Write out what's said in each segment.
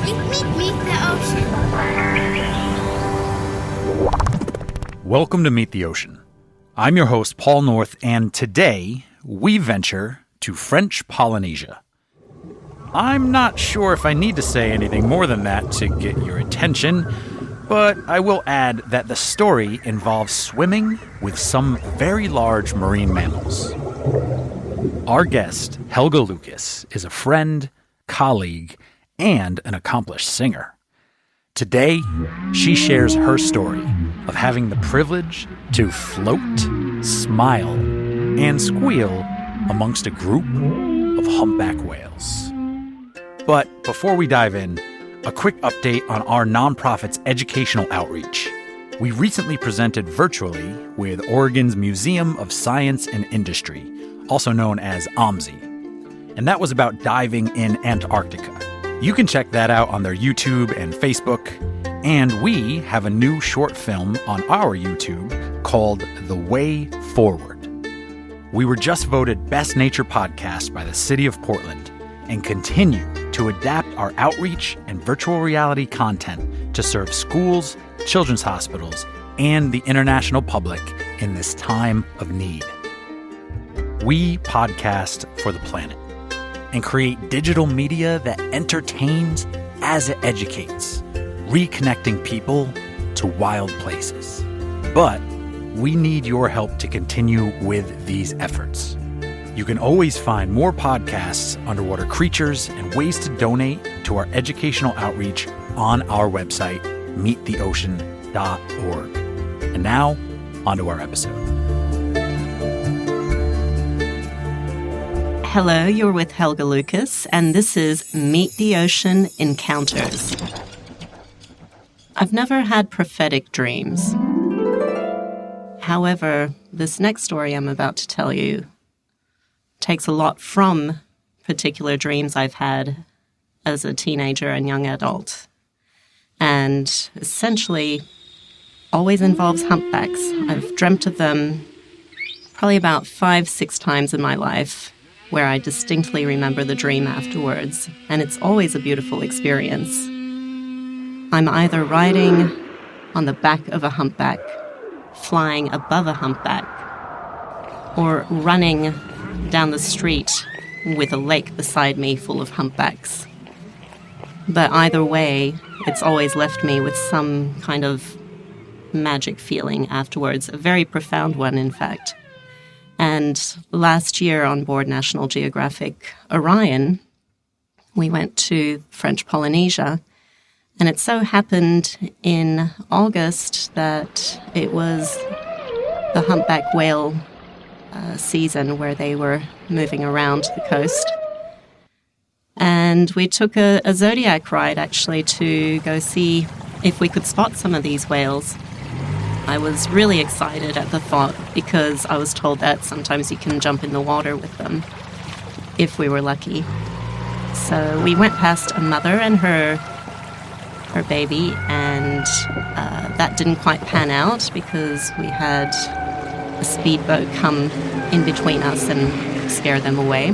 Meet the ocean. Welcome to Meet the Ocean. I'm your host, Paul North, and today we venture to French Polynesia. I'm not sure if I need to say anything more than that to get your attention, but I will add that the story involves swimming with some very large marine mammals. Our guest, Helga Lucas, is a friend, colleague, and an accomplished singer. Today, she shares her story of having the privilege to float, smile, and squeal amongst a group of humpback whales. But before we dive in, a quick update on our nonprofit's educational outreach. We recently presented virtually with Oregon's Museum of Science and Industry, also known as OMSI, and that was about diving in Antarctica. You can check that out on their YouTube and Facebook, and we have a new short film on our YouTube called The Way Forward. We were just voted Best Nature Podcast by the City of Portland and continue to adapt our outreach and virtual reality content to serve schools, children's hospitals, and the international public in this time of need. We podcast for the planet and create digital media that entertains as it educates, reconnecting people to wild places. But we need your help to continue with these efforts. You can always find more podcasts, underwater creatures, and ways to donate to our educational outreach on our website, meettheocean.org. And now, onto our episode. Hello, you're with Helga Lucas, and this is Meet the Ocean Encounters. I've never had prophetic dreams. However, this next story I'm about to tell you takes a lot from particular dreams I've had as a teenager and young adult, and essentially always involves humpbacks. I've dreamt of them probably about 5-6 times in my life, where I distinctly remember the dream afterwards, and it's always a beautiful experience. I'm either riding on the back of a humpback, flying above a humpback, or running down the street with a lake beside me full of humpbacks. But either way, it's always left me with some kind of magic feeling afterwards, a very profound one, in fact. And last year on board National Geographic Orion, we went to French Polynesia, and it so happened in August that it was the humpback whale season where they were moving around the coast. And we took a zodiac ride, actually, to go see if we could spot some of these whales. I was really excited at the thought because I was told that sometimes you can jump in the water with them if we were lucky. So we went past a mother and her baby, and that didn't quite pan out because we had a speedboat come in between us and scare them away.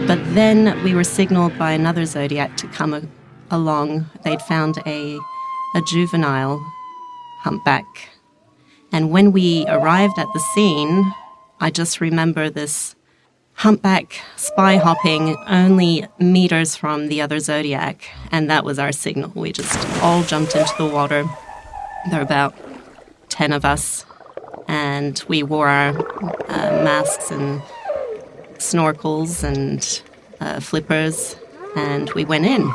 But then we were signaled by another zodiac to come along. They'd found a juvenile humpback. And when we arrived at the scene, I just remember this humpback spy hopping only meters from the other zodiac, and that was our signal. We just all jumped into the water. There were about 10 of us, and we wore our masks and snorkels and flippers, and we went in.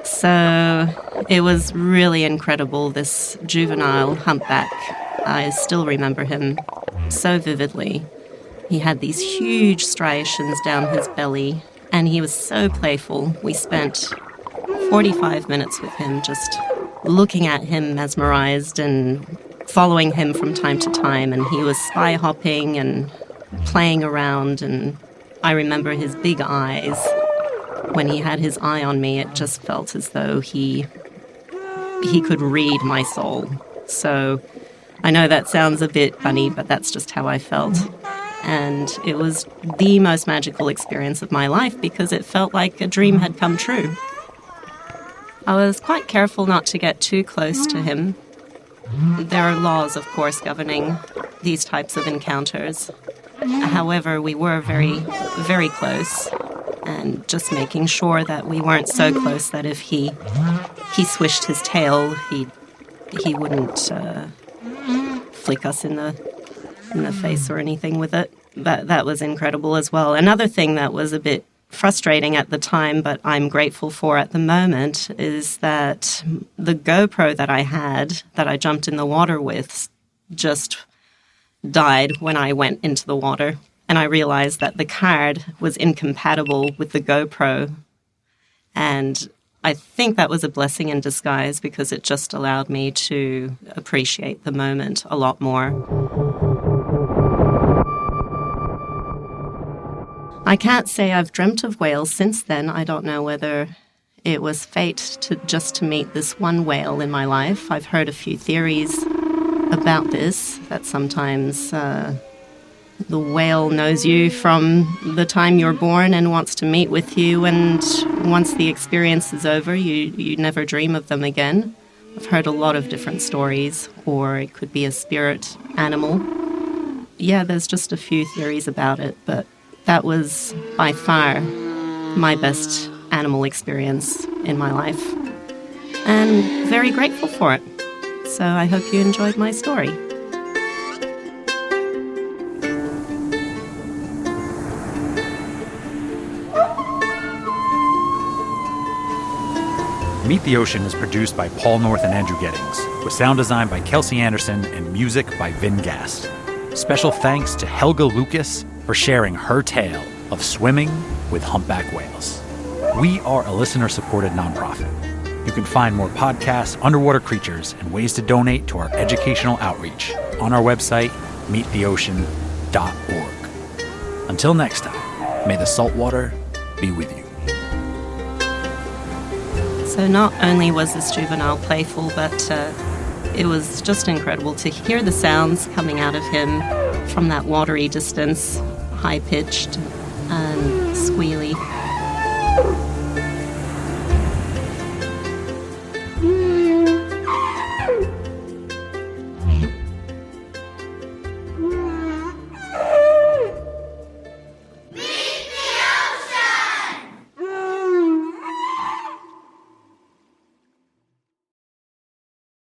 So it was really incredible, this juvenile humpback. I still remember him so vividly. He had these huge striations down his belly, and he was so playful. We spent 45 minutes with him, just looking at him mesmerized and following him from time to time. And he was spy hopping and playing around, and I remember his big eyes. When he had his eye on me, it just felt as though he could read my soul. So I know that sounds a bit funny, but that's just how I felt. And it was the most magical experience of my life because it felt like a dream had come true. I was quite careful not to get too close to him. There are laws, of course, governing these types of encounters. However, we were very, very close, and just making sure that we weren't so close that if he swished his tail, he wouldn't flick us in the face or anything with it. That was incredible as well. Another thing that was a bit frustrating at the time, but I'm grateful for at the moment, is that the GoPro that I had, that I jumped in the water with, just died when I went into the water. And I realized that the card was incompatible with the GoPro. And I think that was a blessing in disguise, because it just allowed me to appreciate the moment a lot more. I can't say I've dreamt of whales since then. I don't know whether it was fate to meet this one whale in my life. I've heard a few theories about this, that sometimes the whale knows you from the time you're born and wants to meet with you, and once the experience is over, you never dream of them again. I've heard a lot of different stories, or it could be a spirit animal. Yeah, there's just a few theories about it, but that was by far my best animal experience in my life, and very grateful for it. So I hope you enjoyed my story. Meet the Ocean is produced by Paul North and Andrew Gettings, with sound design by Kelsey Anderson and music by Vin Gast. Special thanks to Helga Lucas for sharing her tale of swimming with humpback whales. We are a listener-supported nonprofit. You can find more podcasts, underwater creatures, and ways to donate to our educational outreach on our website, meettheocean.org. Until next time, may the saltwater be with you. So not only was this juvenile playful, but it was just incredible to hear the sounds coming out of him from that watery distance, high-pitched and squealy.